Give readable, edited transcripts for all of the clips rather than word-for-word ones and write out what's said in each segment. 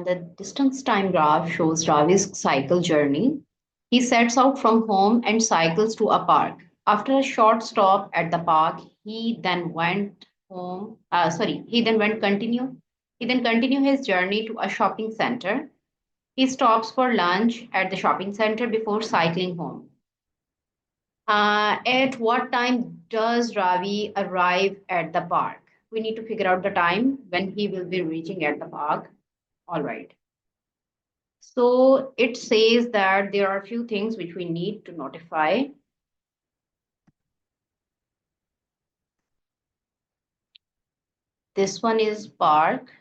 The distance time graph shows Ravi's cycle journey. He sets out from home and cycles to a park. After a short stop at the park, he then went home. He then went continue. He then continued his journey to a shopping center. He stops for lunch at the shopping center before cycling home. At what time does Ravi arrive at the park? We need to figure out the time when he will be reaching at the park. All right. So it says that there are a few things which we need to notify. This one is park.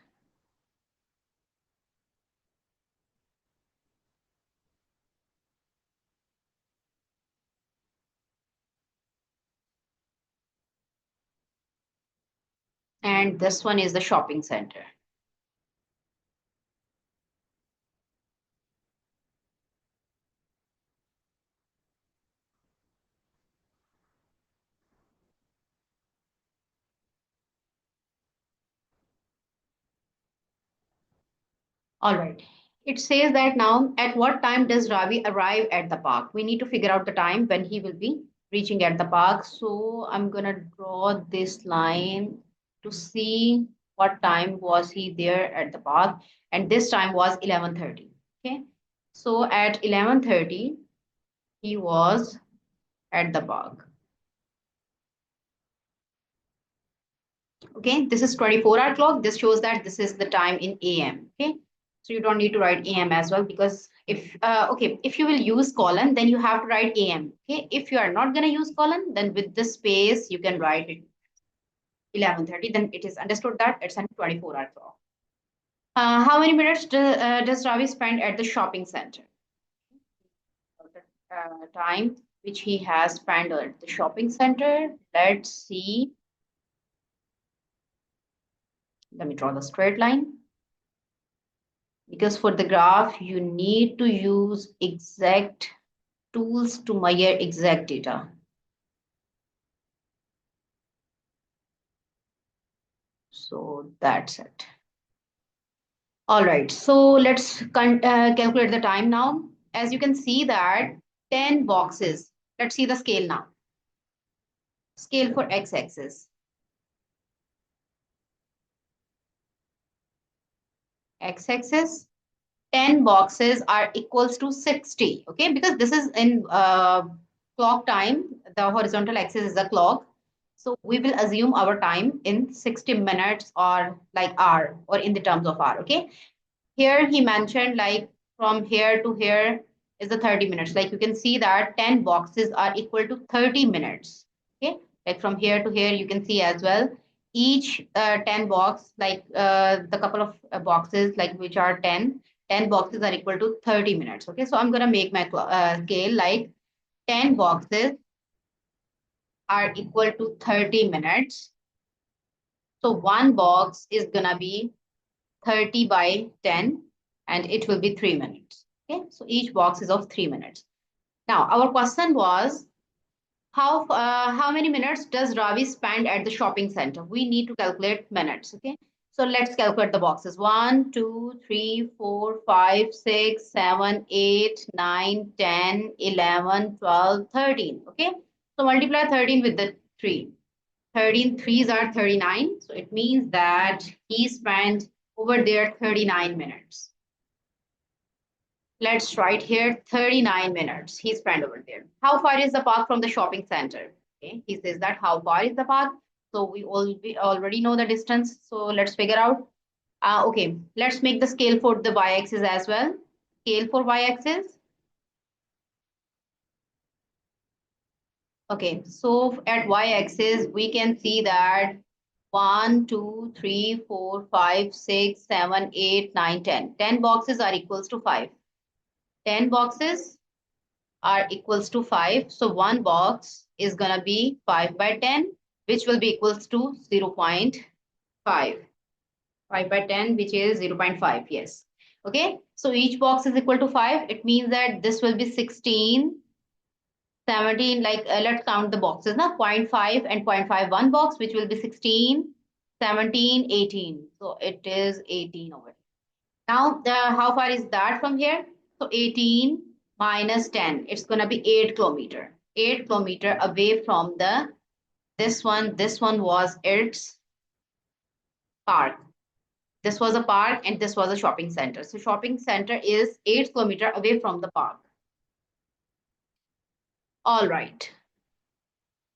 And this one is the shopping center. All right. It says that now at what time does Ravi arrive at the park? We need to figure out the time when he will be reaching at the park. So I'm going to draw this line to see what time was he there at the park. And this time was 11:30. Okay. So at 11:30, he was at the park. Okay, this is 24-hour clock. This shows that this is the time in AM. Okay, so you don't need to write AM as well, because if you will use colon, then you have to write AM. Okay, if you are not going to use colon, then with this space you can write it 11:30. Then it is understood that it's a 24-hour clock. How many minutes does Ravi spend at the shopping center? Time which he has spent at the shopping center. Let's see. Let me draw the straight line. Because for the graph, you need to use exact tools to measure exact data. So that's it. All right, so let's calculate the time now. As you can see that 10 boxes. Let's see the scale now. Scale for x-axis. X-axis, 10 boxes are equals to 60. Okay, because this is in clock time. The horizontal axis is the clock. So we will assume our time in 60 minutes or like hour or in the terms of hour. Okay. Here he mentioned like from here to here is the 30 minutes. Like you can see that 10 boxes are equal to 30 minutes. Okay. Like from here to here, you can see as well. Each 10 box, like the couple of boxes, like which are 10 boxes are equal to 30 minutes. Okay. So I'm going to make my scale like 10 boxes are equal to 30 minutes. So one box is gonna be 30 by 10 and it will be 3 minutes. Okay, so each box is of 3 minutes. Now our question was how many minutes does Ravi spend at the shopping center? We need to calculate minutes. Okay, so let's calculate the boxes. 1, 2, 3, 4, 5, 6, 7, 8, 9, 10, 11, 12, 13. Okay, so multiply 13 with the 3. 13 threes are 39. So it means that he spent over there 39 minutes. Let's write here 39 minutes he spent over there. How far is the park from the shopping center? Okay, he says that how far is the park? So we already know the distance. So let's figure out. Okay, let's make the scale for the y-axis as well. Scale for y-axis. Okay, so at y-axis, we can see that 1, 2, 3, 4, 5, 6, 7, 8, 9, 10. 10 boxes are equals to 5. 10 boxes are equals to 5. So one box is going to be 5 by 10, which will be equals to 0.5. 5 by 10, which is 0.5. Yes. Okay, so each box is equal to 5. It means that this will be 16. 17, like let's count the boxes now, 0.5 and 0.5, one box, which will be 16, 17, 18. So it is 18 over here. Now, how far is that from here? So 18 minus 10, it's going to be 8 kilometer. 8 kilometer away from the this one. This one was its park. This was a park and this was a shopping center. So shopping center is 8 kilometer away from the park. All right.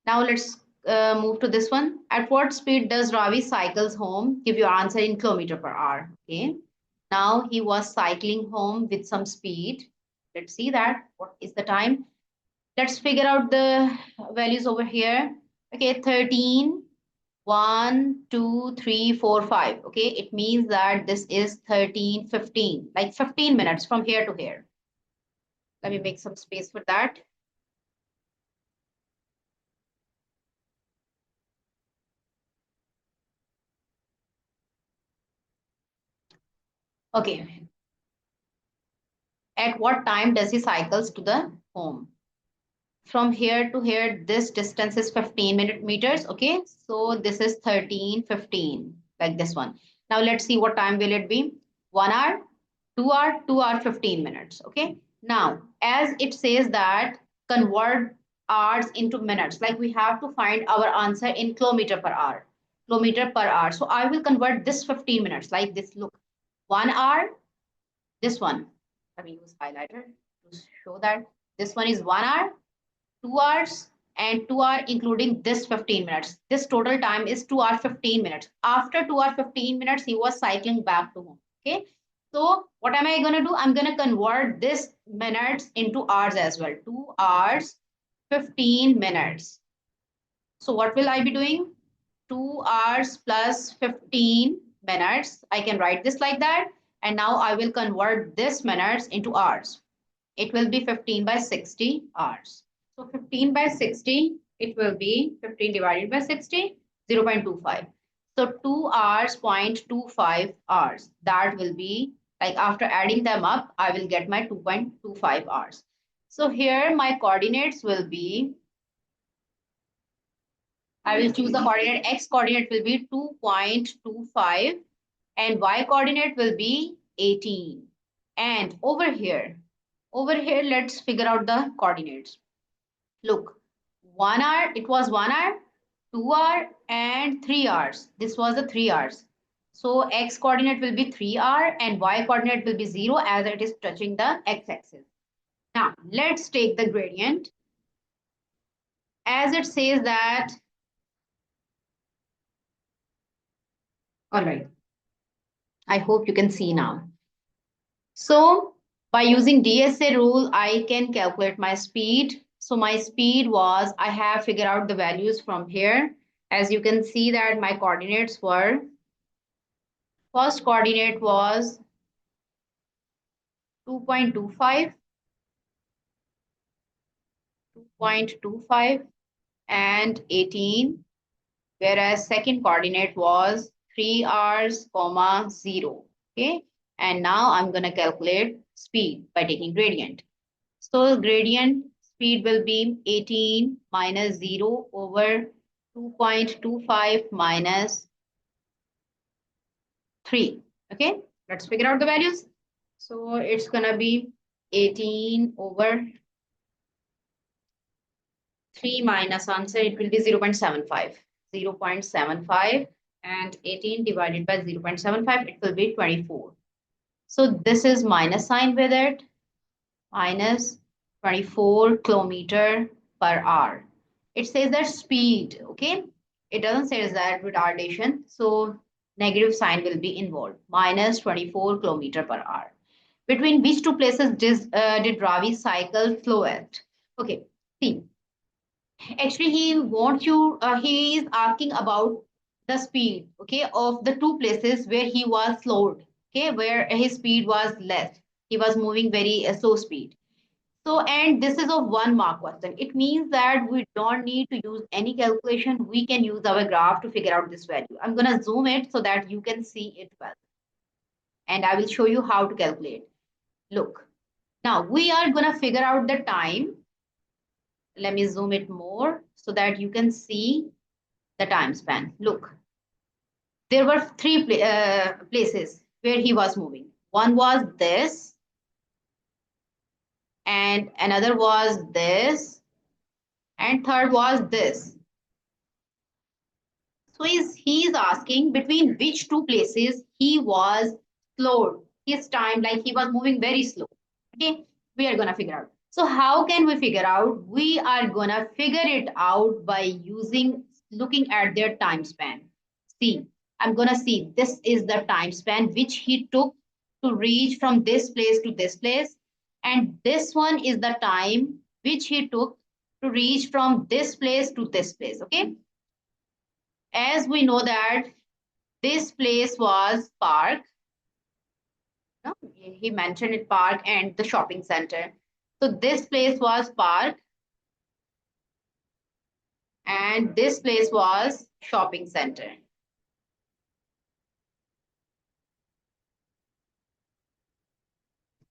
Now let's move to this one. At what speed does Ravi cycles home? Give your answer in kilometer per hour. Okay. Now he was cycling home with some speed. Let's see that. What is the time? Let's figure out the values over here. Okay, 13, 1, 2, 3, 4, 5. Okay, it means that this is 13, 15, like 15 minutes from here to here. Let me make some space for that. Okay. At what time does he cycles to the home? From here to here, this distance is 15 meters. Okay, so this is 13, 15, like this one. Now let's see what time will it be. 1 hour, 2 hour, 15 minutes. Okay, now as it says that convert hours into minutes, like we have to find our answer in kilometer per hour. Kilometer per hour. So I will convert this 15 minutes like this. Look, 1 hour, this one. Let me use highlighter to show that this one is 1 hour, 2 hours, and 2 hour including this 15 minutes. This total time is 2 hours 15 minutes. After 2 hours 15 minutes, he was cycling back to home. Okay. So what am I going to do? I'm going to convert this minutes into hours as well. 2 hours 15 minutes. So what will I be doing? 2 hours plus 15 minutes. I can write this like that. And now I will convert this minutes into hours. It will be 15 by 60 hours. So 15 by 60, it will be 15 divided by 60, 0.25. So 2 hours, 0.25 hours. That will be, like after adding them up, I will get my 2.25 hours. So here my coordinates will be, I will choose the coordinate, x coordinate will be 2.25 and y coordinate will be 18. And over here, let's figure out the coordinates. Look, 1 hour, it was 1 hour, 2 hour, and 3 hours. This was the 3 hours. So x coordinate will be 3 hour and y coordinate will be 0 as it is touching the x-axis. Now, let's take the gradient. As it says that, all right, I hope you can see now. So by using DSA rule, I can calculate my speed. So my speed was, I have figured out the values from here. As you can see that my coordinates were, first coordinate was 2.25, 2.25 and 18, whereas second coordinate was 3 hours, comma 0. Okay. And now I'm going to calculate speed by taking gradient. So gradient speed will be 18 minus 0 over 2.25 minus 3. Okay, let's figure out the values. So it's going to be 18 over 3 minus answer, it will be 0.75. 0.75 and 18 divided by 0.75, it will be 24. So this is minus sign with it, minus 24 kilometer per hour. It says that speed, okay? It doesn't say that retardation. So negative sign will be involved, minus 24 kilometer per hour. Between which two places did Ravi cycle slowest? Okay, see, actually he wants you, he is asking about the speed, okay, of the two places where he was slowed, okay, where his speed was less. He was moving very slow speed. So, and this is a 1 mark question. It means that we don't need to use any calculation. We can use our graph to figure out this value. I'm going to zoom it so that you can see it well. And I will show you how to calculate. Look, now we are going to figure out the time. Let me zoom it more so that you can see the time span. Look, there were three places where he was moving. One was this, and another was this, and third was this. So he's asking between which two places he was slowed his time, like he was moving very slow. Okay, we are gonna figure out. So how can we figure out? We are gonna figure it out by using looking at their time span. See, I'm gonna see this is the time span which he took to reach from this place to this place, and this one is the time which he took to reach from this place to this place. Okay, as we know that this place was park. No, he mentioned it park and the shopping center. So this place was park and this place was shopping center.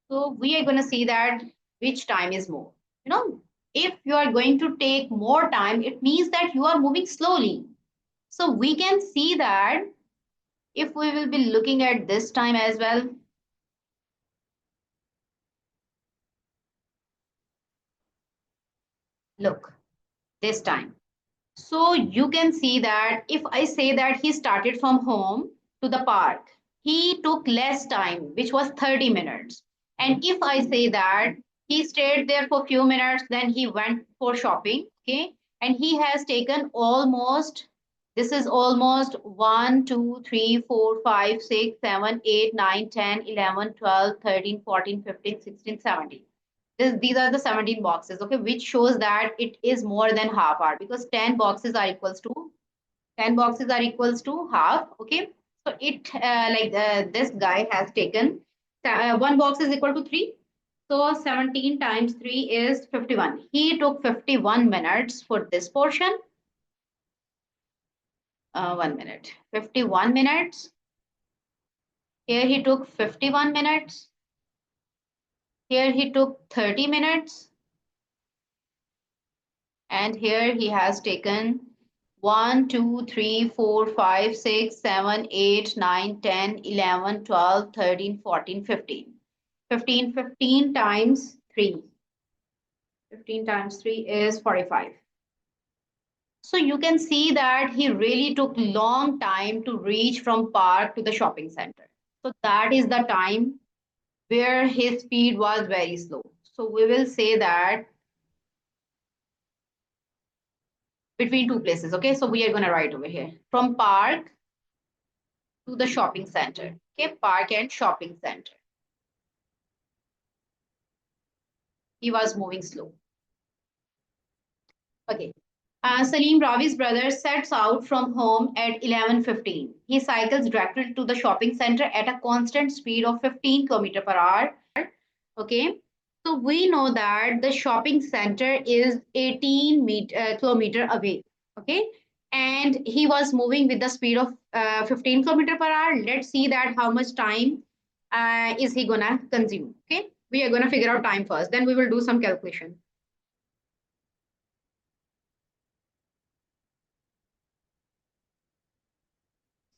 So we are going to see that which time is more. You know, if you are going to take more time, it means that you are moving slowly. So we can see that if we will be looking at this time as well. Look, this time. So you can see that if I say that he started from home to the park, he took less time, which was 30 minutes. And if I say that he stayed there for a few minutes, then he went for shopping, okay? And he has taken almost, this is almost 1, 2, 3, 4, 5, 6, 7, 8, 9, 10, 11, 12, 13, 14, 15, 16, 17. These are the 17 boxes, okay, which shows that it is more than half hour because 10 boxes are equals to 10 boxes are equals to half, okay. So it this guy has taken one box is equal to 3. So 17 times 3 is 51. He took 51 minutes for this portion. 1 minute. 51 minutes. Here he took 51 minutes. Here he took 30 minutes. And here he has taken 1, 2, 3, 4, 5, 6, 7, 8, 9, 10, 11, 12, 13, 14, 15. 15 times 3. 15 times 3 is 45. So you can see that he really took long time to reach from park to the shopping center. So that is the time where his speed was very slow. So we will say that between two places. Okay, so we are going to write over here from park to the shopping center. Okay, park and shopping center. He was moving slow. Okay. Salim Ravi's brother sets out from home at 11:15. He cycles directly to the shopping center at a constant speed of 15 km per hour. Okay. So we know that the shopping center is 18 kilometer away. Okay. And he was moving with the speed of 15 kilometer per hour. Let's see that how much time is he gonna consume. Okay. We are gonna figure out time first. Then we will do some calculation.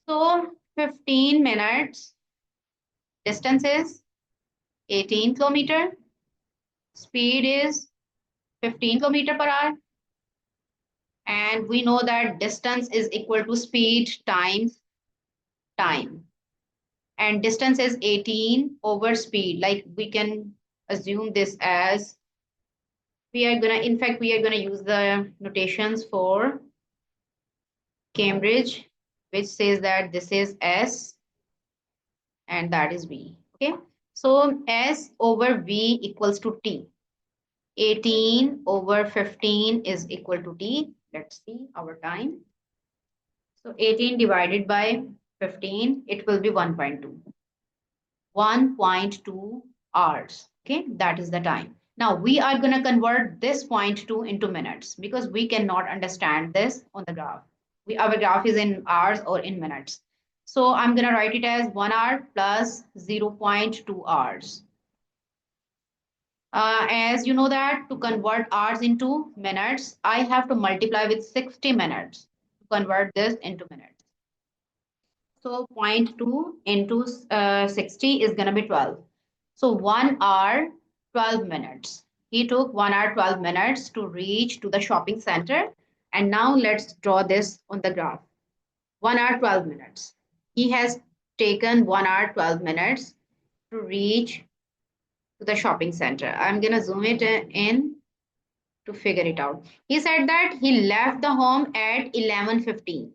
So 15 minutes, distance is 18 kilometer, speed is 15 kilometer per hour. And we know that distance is equal to speed times time. And distance is 18 over speed. Like we can assume this as we are gonna, in fact, we are gonna use the notations for Cambridge, which says that this is S and that is V. Okay. So S over V equals to T. 18 over 15 is equal to T. Let's see our time. So 18 divided by 15, it will be 1.2. 1.2 hours. Okay, that is the time. Now we are going to convert this 0.2 into minutes because we cannot understand this on the graph. Our graph is in hours or in minutes. So I'm going to write it as 1 hour plus 0.2 hours. As you know that to convert hours into minutes, I have to multiply with 60 minutes to convert this into minutes. So 0.2 into 60 is going to be 12. So 1 hour, 12 minutes. He took 1 hour, 12 minutes to reach to the shopping center. And now let's draw this on the graph. 1 hour, 12 minutes. He has taken 1 hour, 12 minutes to reach to the shopping center. I'm going to zoom it in to figure it out. He said that he left the home at 11:15.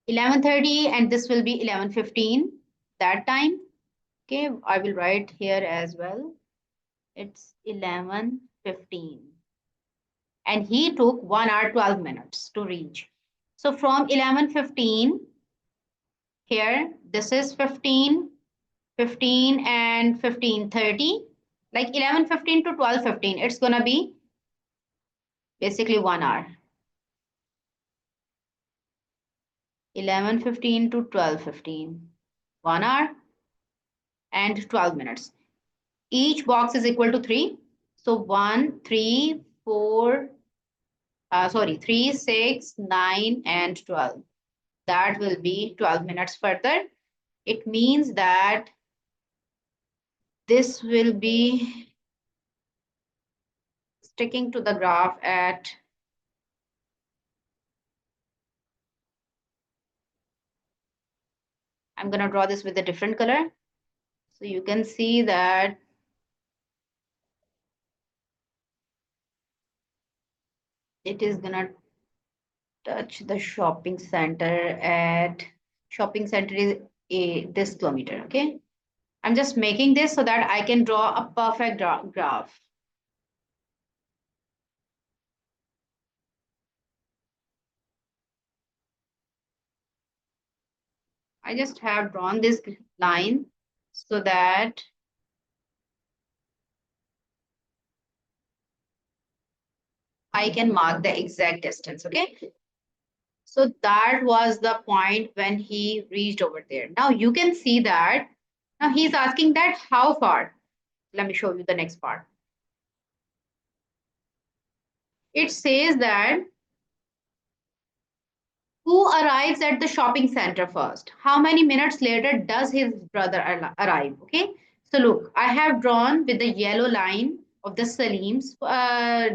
11:30 and this will be 11:15 that time. Okay, I will write here as well. It's 11:15 and he took 1 hour 12 minutes to reach. So from 11:15 here, this is 15, 15 and 15:30, like 11:15 to 12:15. It's gonna be basically 1 hour. 11:15 to 12:15, 1 hour and 12 minutes. Each box is equal to 3. So 1, 3, 4, 3, 6, 9, and 12. That will be 12 minutes further. It means that this will be sticking to the graph at I'm going to draw this with a different color. So you can see that it is going to touch the shopping center at shopping center is this kilometer. Okay. I'm just making this so that I can draw a perfect graph. I just have drawn this line so that I can mark the exact distance. Okay. So that was the point when he reached over there. Now you can see that now he's asking that how far. Let me show you the next part. It says that who arrives at the shopping center first? How many minutes later does his brother arrive? Okay. So look, I have drawn with the yellow line of the Salim's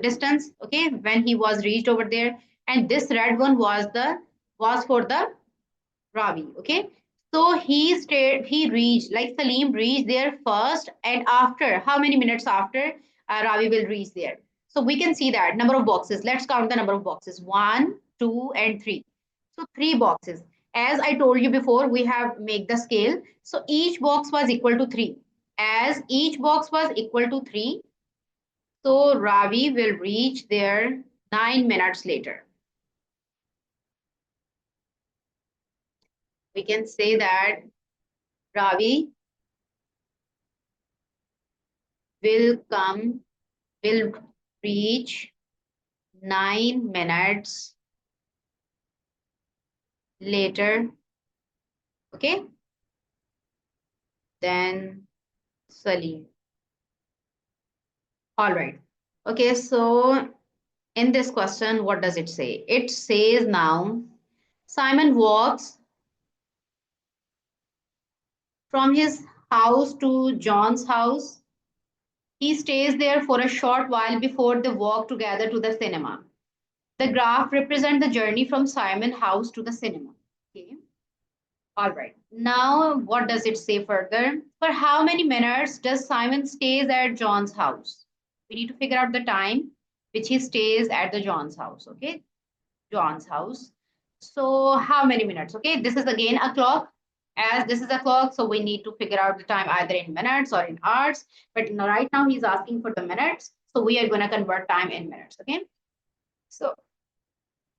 distance. Okay, when he was reached over there, and this red one was for the Ravi. Okay. So he reached, like Salim reached there first, and after, how many minutes after Ravi will reach there? So we can see that number of boxes. Let's count the number of boxes 1, 2, and 3. So 3 boxes. As I told you before, we have make the scale. So each box was equal to 3. As each box was equal to 3, so Ravi will reach there 9 minutes later. We can say that Ravi will come will reach 9 minutes later, okay, then Salim. All right. Okay, so in this question, what does it say? It says now Simon walks from his house to John's house. He stays there for a short while before they walk together to the cinema. The graph represents the journey from Simon's house to the cinema. Okay. All right. Now, what does it say further? For how many minutes does Simon stays at John's house? We need to figure out the time which he stays at the John's house. Okay, John's house. So how many minutes? Okay, this is again a clock. As this is a clock, so we need to figure out the time either in minutes or in hours. But right now he's asking for the minutes, so we are going to convert time in minutes. Okay, so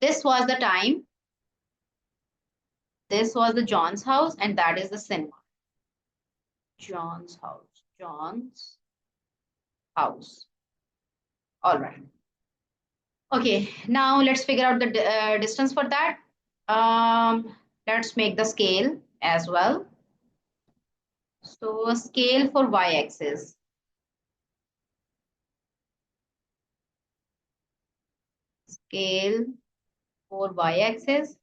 this was the time. This was the John's house, and that is the cinema. John's house. John's house. All right. Okay, now let's figure out the distance for that. Let's make the scale as well. So scale for y-axis. Scale for y-axis.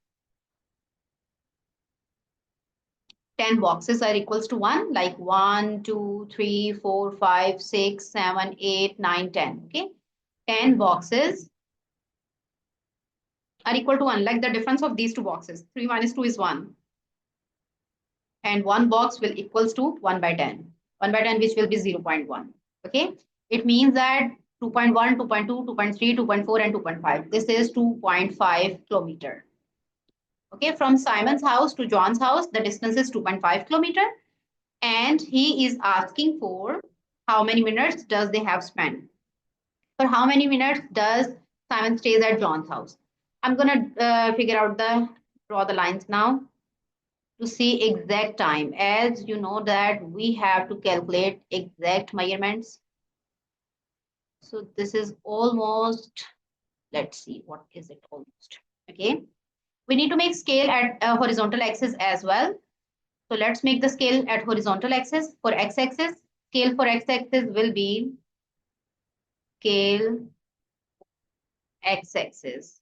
10 boxes are equals to 1, like 1, 2, 3, 4, 5, 6, 7, 8, 9, 10. Okay. 10 boxes are equal to 1, like the difference of these two boxes. 3 minus 2 is 1. And one box will equals to 1 by 10. 1 by 10, which will be 0.1. Okay. It means that 2.1, 2.2, 2.3, 2.4, and 2.5. This is 2.5 kilometer. Okay. From Simon's house to John's house, the distance is 2.5 kilometer. And he is asking for how many minutes does they have spent. For how many minutes does Simon stays at John's house? I'm gonna figure out draw the lines now to see exact time. As you know that we have to calculate exact measurements. So this is almost, let's see, what is it almost? Okay. We need to make scale at horizontal axis as well. So let's make the scale at horizontal axis. For x-axis, scale for x-axis will be scale x-axis.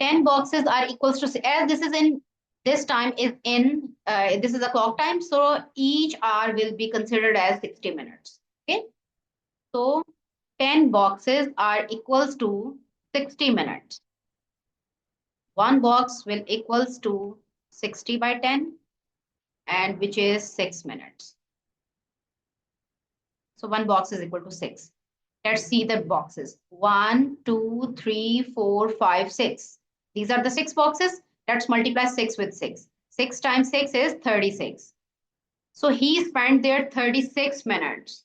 10 boxes are equals to, as this is in, this time is in, this is a clock time. So each hour will be considered as 60 minutes. Okay. So 10 boxes are equals to 60 minutes. One box will equals to 60 by 10, and which is 6 minutes. So one box is equal to 6. Let's see the boxes. 1, 2, 3, 4, 5, 6. These are the 6 boxes. Let's multiply 6 with 6. 6 times 6 is 36. So he spent there 36 minutes.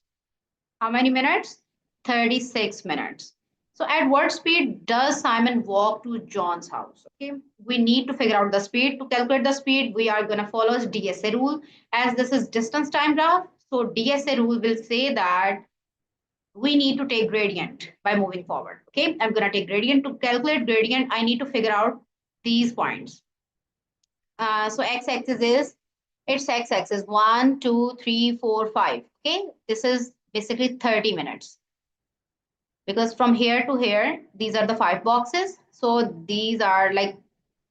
How many minutes? 36 minutes. So at what speed does Simon walk to John's house? Okay, we need to figure out the speed. To calculate the speed, we are going to follow DSA rule. As this is distance time graph, so DSA rule will say that we need to take gradient by moving forward. Okay, I'm going to take gradient. To calculate gradient, I need to figure out these points. So x-axis is, it's x-axis 1, 2, 3, 4, 5. Okay, this is basically 30 minutes. Because from here to here, these are the 5 boxes. So these are like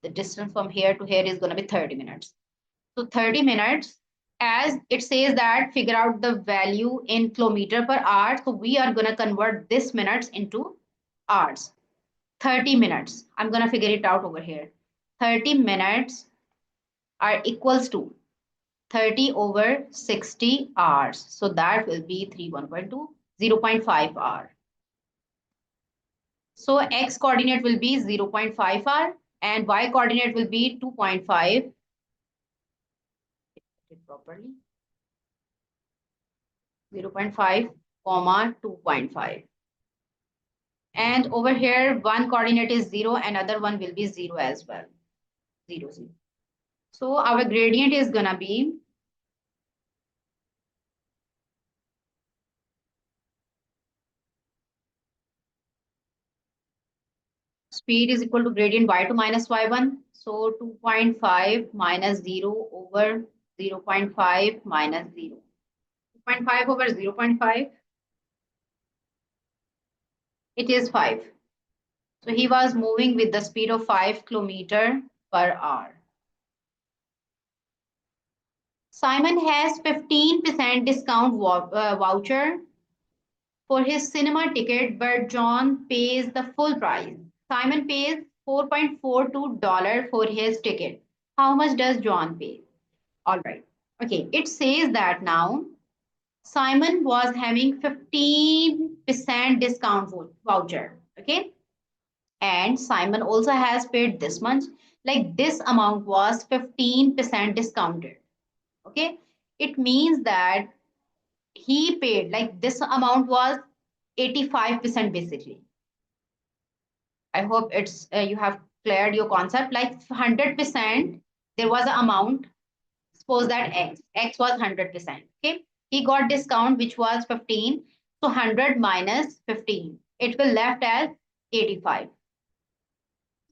the distance from here to here is going to be 30 minutes. So 30 minutes, as it says that figure out the value in kilometer per hour. So we are going to convert this minutes into hours. 30 minutes. I'm going to figure it out over here. 30 minutes are equals to 30 over 60 hours. So that will be 1.2, 0.5 hour. So x coordinate will be 0.5 hour and y coordinate will be 2.5. Properly. 0.5, comma 2.5. And over here, one coordinate is 0, another one will be 0 as well. 0, 0. So our gradient is gonna be speed is equal to gradient y2 minus y1. So 2.5 minus 0 over 0.5 minus 0. 2.5 over 0.5. It is 5. So he was moving with the speed of 5 kilometer per hour. Simon has 15% discount voucher for his cinema ticket, but John pays the full price. Simon pays $4.42 for his ticket. How much does John pay? All right. Okay. It says that now Simon was having 15% discount voucher. Okay. And Simon also has paid this much. Like this amount was 15% discounted. Okay. It means that he paid, like this amount was 85% basically. I hope it's you have cleared your concept. Like 100%, there was an amount. Suppose that x was 100%. Okay, he got discount which was 15. So 100 minus 15, it will left as 85.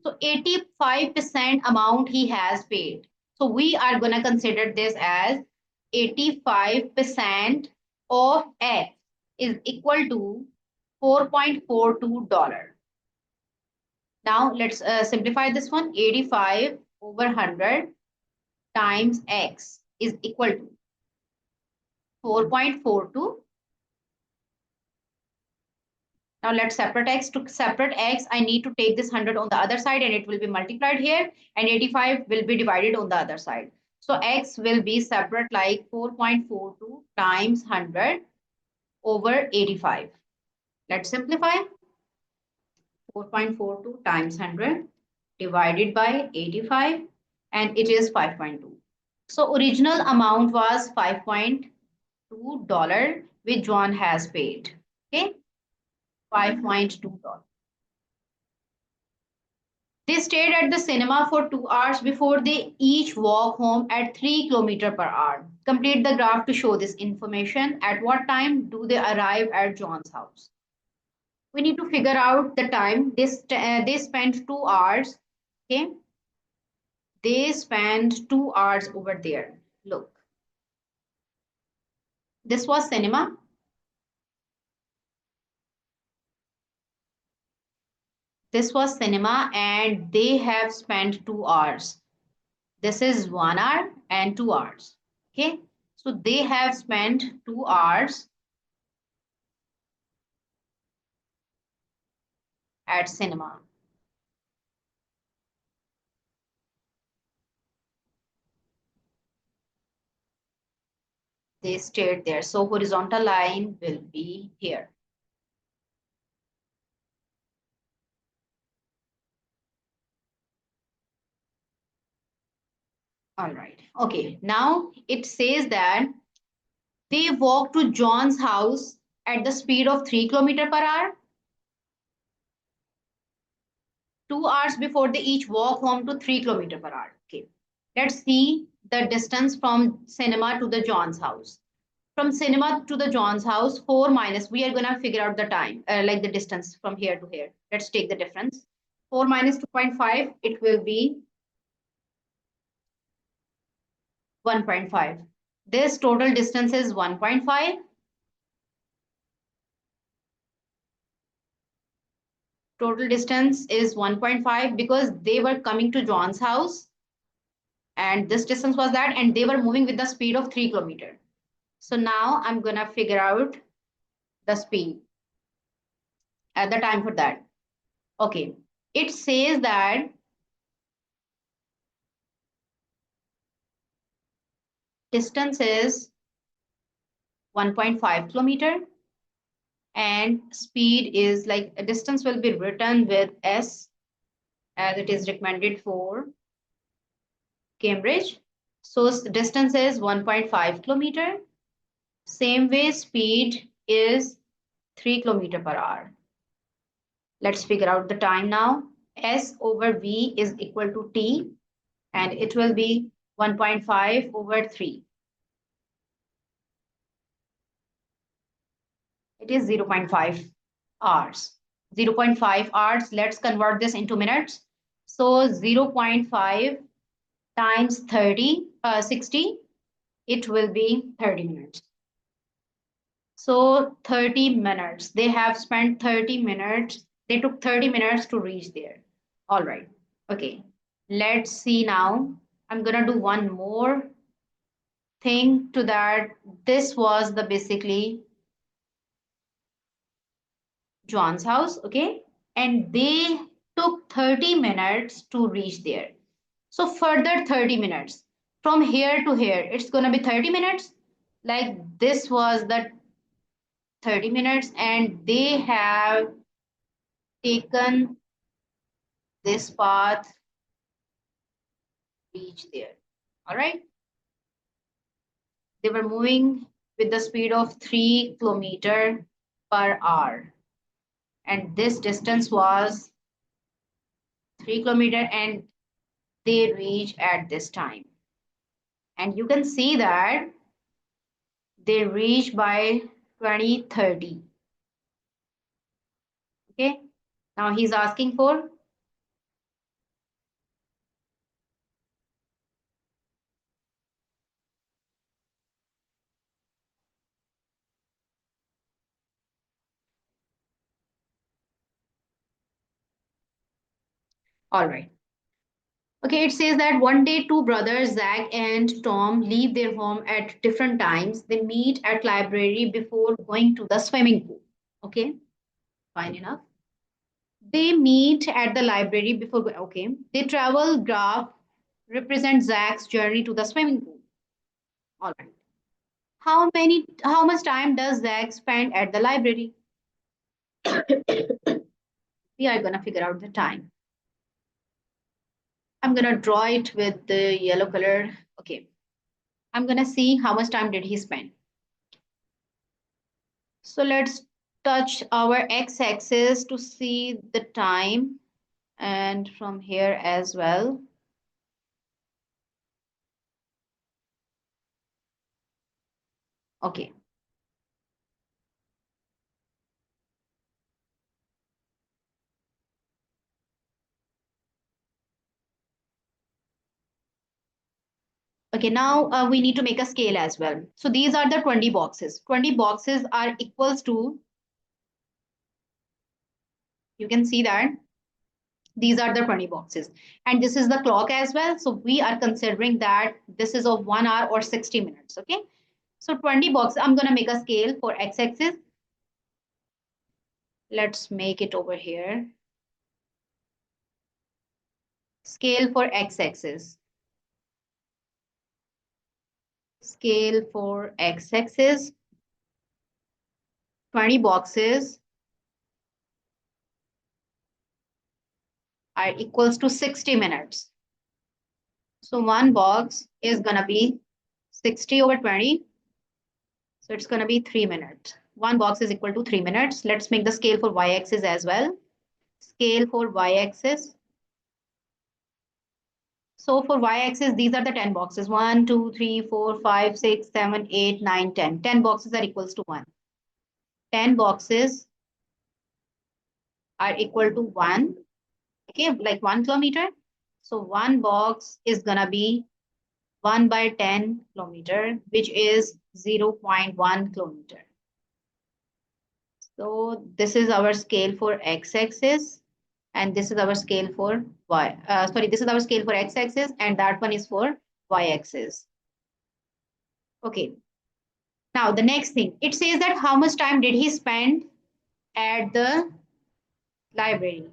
So 85% amount he has paid. So we are going to consider this as 85% of x is equal to $4.42. Now let's simplify this one. 85 over 100 times x is equal to 4.42. Now let's separate x. To separate x, I need to take this 100 on the other side and it will be multiplied here, and 85 will be divided on the other side. So x will be separate like 4.42 times 100 over 85. Let's simplify. 4.42 times 100 divided by 85, and it is 5.2. So original amount was $5.2 which John has paid. Okay, $5.2. They stayed at the cinema for 2 hours before they each walk home at 3 kilometers per hour. Complete the graph to show this information. At what time do they arrive at John's house? We need to figure out the time. They spent 2 hours. Okay, they spent 2 hours over there. Look, this was cinema. This was cinema, and they have spent 2 hours. This is 1 hour and 2 hours. Okay, so they have spent 2 hours at cinema. They stayed there. So horizontal line will be here. All right. Okay. Now it says that they walked to John's house at the speed of 3 kilometers per hour. 2 hours before they each walk home to 3 kilometers per hour. Okay. Let's see the distance from cinema to the John's house. From cinema to the John's house, 4 minus, we are going to figure out the time, like the distance from here to here. Let's take the difference. 4 minus 2.5, it will be 1.5. This total distance is 1.5. Total distance is 1.5 because they were coming to John's house and this distance was that, and they were moving with the speed of 3 kilometers. So now I'm going to figure out the speed at the time for that. Okay. It says that distance is 1.5 kilometer and speed is like a distance will be written with s as it is recommended for Cambridge. So distance is 1.5 kilometer. Same way speed is 3 kilometer per hour. Let's figure out the time now. S over V is equal to T and it will be 1.5 over 3. It is 0.5 hours. 0.5 hours. Let's convert this into minutes. So 0.5 times 60, it will be 30 minutes. So 30 minutes. They have spent 30 minutes. They took 30 minutes to reach there. All right. Okay. Let's see now. I'm going to do one more thing to that. This was the basically John's house. Okay. And they took 30 minutes to reach there. So further 30 minutes from here to here, it's going to be 30 minutes. Like this was the 30 minutes and they have taken this path, reach there. All right. They were moving with the speed of 3 kilometers per hour. And this distance was 3 kilometers and they reach at this time. And you can see that they reach by 2030. Okay. Now he's asking for. All right. Okay, it says that one day two brothers, Zach and Tom, leave their home at different times. They meet at library before going to the swimming pool. Okay, fine enough. They meet at the library before okay. They travel graph represents Zach's journey to the swimming pool. All right. How much time does Zach spend at the library? We are gonna figure out the time. I'm gonna draw it with the yellow color. Okay. I'm gonna see how much time did he spend. So let's touch our x-axis to see the time, and from here as well. Okay. Okay, now we need to make a scale as well. So these are the 20 boxes. 20 boxes are equals to, you can see that these are the 20 boxes. And this is the clock as well. So we are considering that this is of 1 hour or 60 minutes. Okay. So 20 boxes, I'm going to make a scale for x-axis. Let's make it over here. Scale for x-axis. Scale for x-axis. 20 boxes are equals to 60 minutes. So one box is going to be 60 over 20. So it's going to be 3 minutes. One box is equal to 3 minutes. Let's make the scale for y-axis as well. Scale for y-axis. So for y-axis, these are the 10 boxes. 1, 2, 3, 4, 5, 6, 7, 8, 9, 10. 10 boxes are equals to 1. 10 boxes are equal to 1. Okay, like 1 kilometer. So one box is going to be 1 by 10 kilometer, which is 0.1 kilometer. So this is our scale for x-axis, and this is our scale for y. This is our scale for x-axis, and that one is for y-axis. Okay. Now the next thing, it says that how much time did he spend at the library?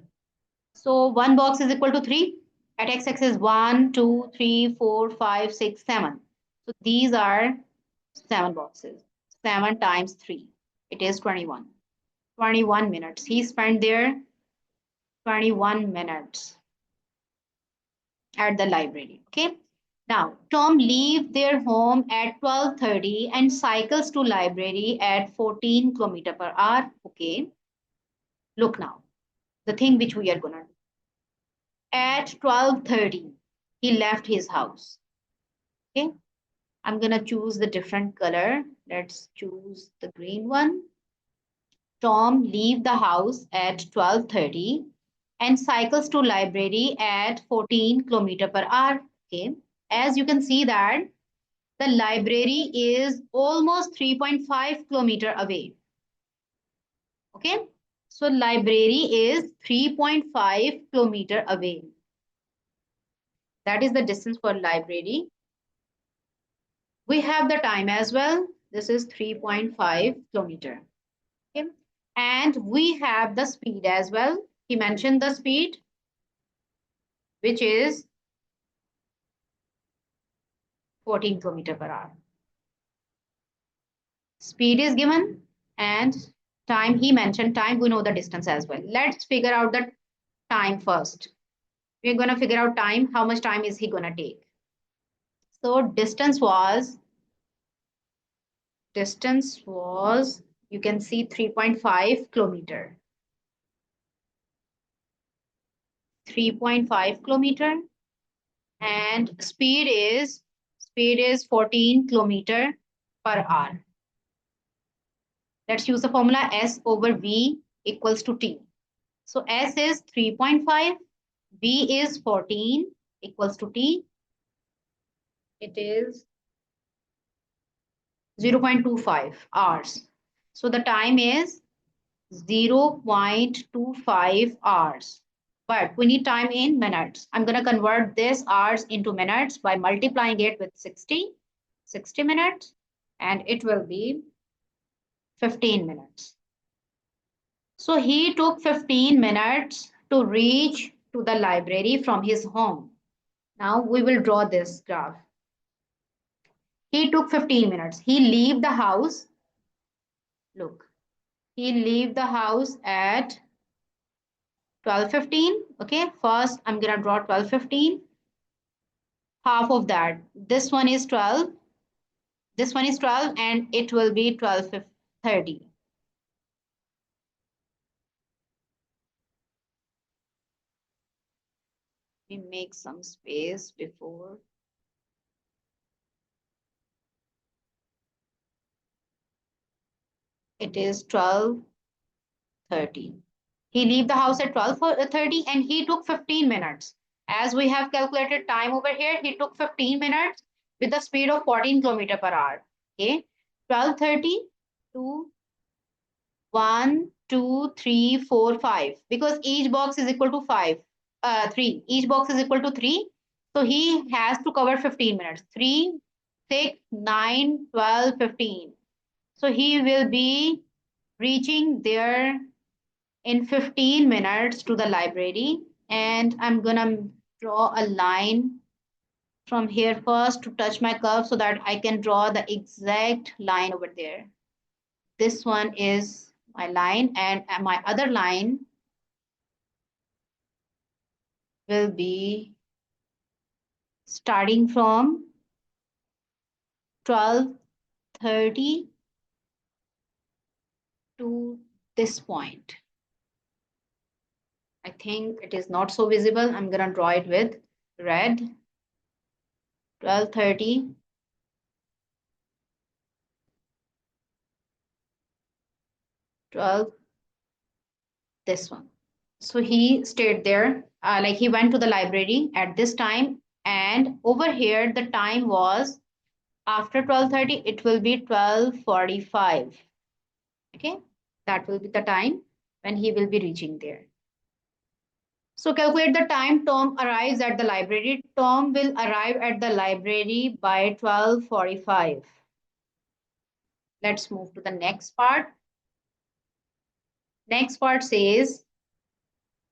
So one box is equal to 3. At x-axis 1, 2, 3, 4, 5, 6, 7. So these are 7 boxes. 7 times 3. It is 21. 21 minutes. He spent there 21 minutes at the library. Okay. Now, Tom leaves their home at 12:30 and cycles to library at 14 kilometer per hour. Okay. Look now, the thing which we are going to do. At 12:30, he left his house. Okay. I'm going to choose the different color. Let's choose the green one. Tom leaves the house at 12:30 and cycles to library at 14 kilometer per hour. Okay. As you can see that the library is almost 3.5 kilometer away. Okay. So library is 3.5 kilometer away. That is the distance for library. We have the time as well. This is 3.5 kilometer. Okay. And we have the speed as well. He mentioned the speed, which is 14 kilometer per hour. Speed is given and time, he mentioned time, we know the distance as well. Let's figure out the time first. We're going to figure out time, how much time is he going to take. So distance was, you can see 3.5 kilometer. 3.5 kilometer, and speed is 14 kilometer per hour. Let's use the formula S over V equals to T. So S is 3.5, V is 14 equals to T. It is 0.25 hours. So the time is 0.25 hours. but we need time in minutes. I'm going to convert this hours into minutes by multiplying it with 60 minutes, and it will be 15 minutes. So he took 15 minutes to reach to the library from his home. Now we will draw this graph. He took 15 minutes. He leave the house. Look, he leave the house at 12:15. Okay, first I'm gonna draw 12:15. Half of that. This one is 12. This one is 12, and it will be 12:30. We make some space before. It is 12:30. He leave the house at 12:30, and he took 15 minutes. As we have calculated time over here, he took 15 minutes with a speed of 14 kilometer per hour. Okay, 12:30 to 1, 2, 3, 4, 5. Because each box is equal to 5. 3. Each box is equal to 3. So he has to cover 15 minutes. 3, 6, 9, 12, 15. So he will be reaching there in 15 minutes to the library, and I'm gonna draw a line from here first to touch my curve so that I can draw the exact line over there. This one is my line, and my other line will be starting from 12:30 to this point. I think it is not so visible. I'm gonna draw it with red. 12:30 12 this one. So he stayed there, like he went to the library at this time, and over here the time was after 12:30, it will be 12:45. Okay, that will be the time when he will be reaching there. So calculate the time Tom arrives at the library. Tom will arrive at the library by 12:45. Let's move to the next part. Next part says,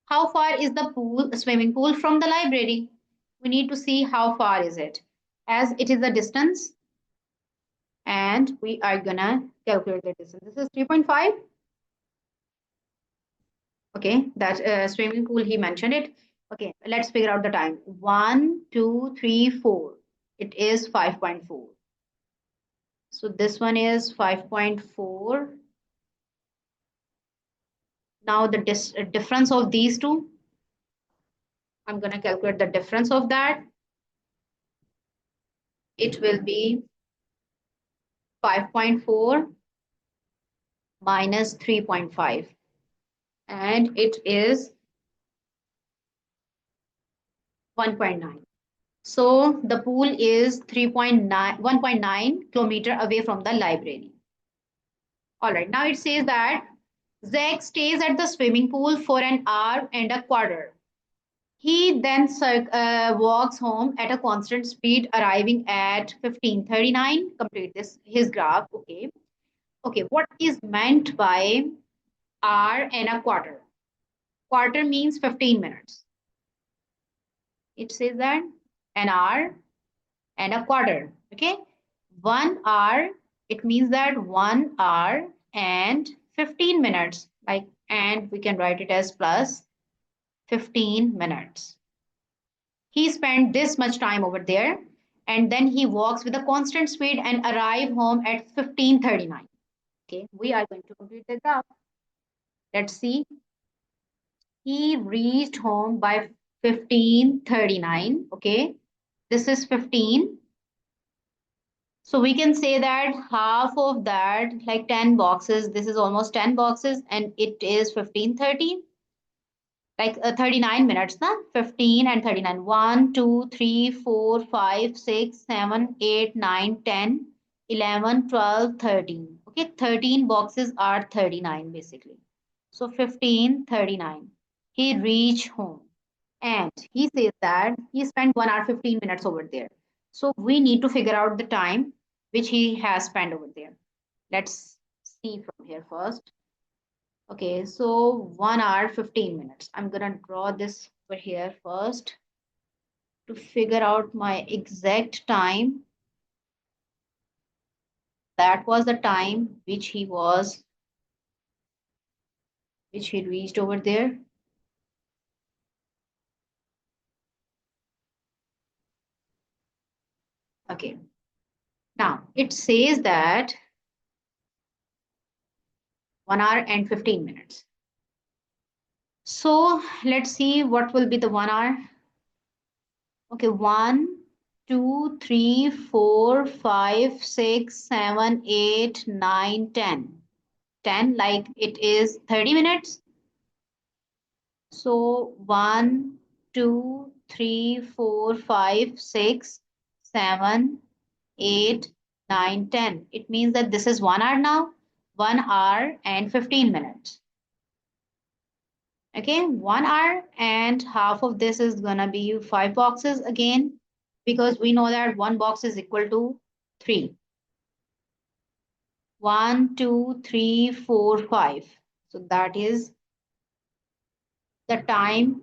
how far is the swimming pool from the library? We need to see how far is it. As it is a distance, and we are gonna calculate the distance. This is 3.5. Okay, that swimming pool, he mentioned it. Okay, let's figure out the time. 1, 2, 3, 4. It is 5.4. So this one is 5.4. Now the difference of these two, I'm going to calculate the difference of that. It will be 5.4 minus 3.5. And it is 1.9. So the pool is 1.9 kilometer away from the library. All right, now it says that Zach stays at the swimming pool for an hour and a quarter. He then walks home at a constant speed, arriving at 15:39. Complete this his graph. Okay. Okay, what is meant by hour and a quarter? Quarter means 15 minutes. It says that an hour and a quarter. Okay. 1 hour, it means that 1 hour and 15 minutes. Like, and we can write it as plus 15 minutes. He spent this much time over there, and then he walks with a constant speed and arrive home at 15:39. Okay, we are going to complete the graph. Let's see. He reached home by 15:39. Okay, this is 15. So we can say that half of that, like 10 boxes, this is almost 10 boxes, and it is 15:30. Like 39 minutes, na? 15 and 39. 1, 2, 3, 4, 5, 6, 7, 8, 9, 10, 11, 12, 13. Okay, 13 boxes are 39 basically. So 15:39. He reached home. And he says that he spent 1 hour 15 minutes over there. So we need to figure out the time which he has spent over there. Let's see from here first. Okay, so 1 hour 15 minutes. I'm gonna draw this over here first to figure out my exact time. That was the time which he reached over there. Okay, now it says that 1 hour and 15 minutes. So let's see what will be the 1 hour. Okay, 1, 2, 3, 4, 5, 6, 7, 8, 9, 10. 10, like it is 30 minutes. So 1, 2, 3, 4, 5, 6, 7, 8, 9, 10. It means that this is 1 hour now, 1 hour and 15 minutes. Okay, 1 hour and half of this is gonna be 5 boxes again, because we know that one box is equal to 3. 1, 2, 3, 4, 5. So that is the time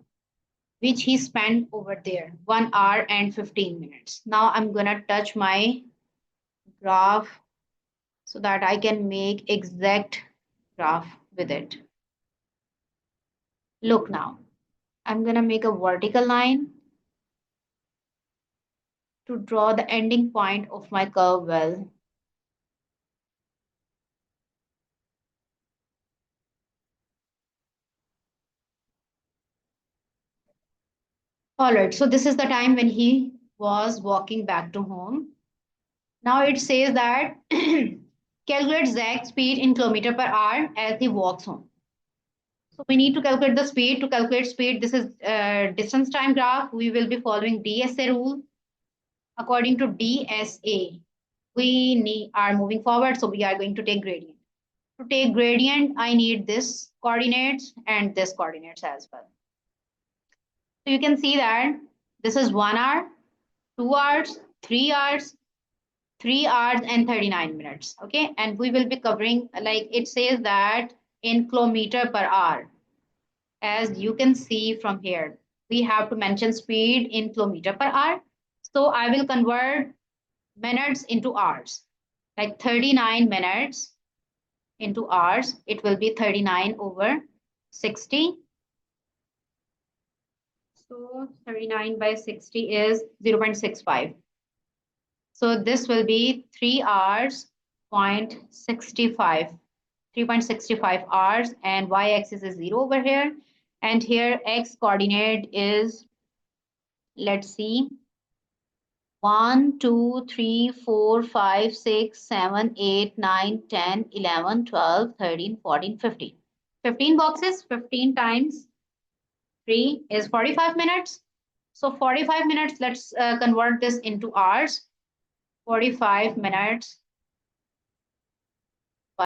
which he spent over there, 1 hour and 15 minutes. Now I'm gonna touch my graph so that I can make exact graph with it. Look now, I'm gonna make a vertical line to draw the ending point of my curve well. All right, so this is the time when he was walking back to home. Now it says that calculate Zach's speed in kilometer per hour as he walks home. So we need to calculate the speed. To calculate speed, this is distance time graph. We will be following DSA rule. According to DSA, we are moving forward, so we are going to take gradient. To take gradient, I need this coordinates and this coordinates as well. So you can see that this is 1 hour, 2 hours, 3 hours, 3 hours and 39 minutes. Okay, and we will be covering, like it says that in kilometer per hour. As you can see from here, we have to mention speed in kilometer per hour. So I will convert minutes into hours, like 39 minutes into hours. It will be 39 over 60. So 39 by 60 is 0.65. So this will be 3 hours, 0.65. 3.65 hours, and y-axis is 0 over here. And here x coordinate is, let's see, 1, 2, 3, 4, 5, 6, 7, 8, 9, 10, 11, 12, 13, 14, 15. 15 boxes, 15 times 3 is 45 minutes. So 45 minutes, let's convert this into hours. 45 minutes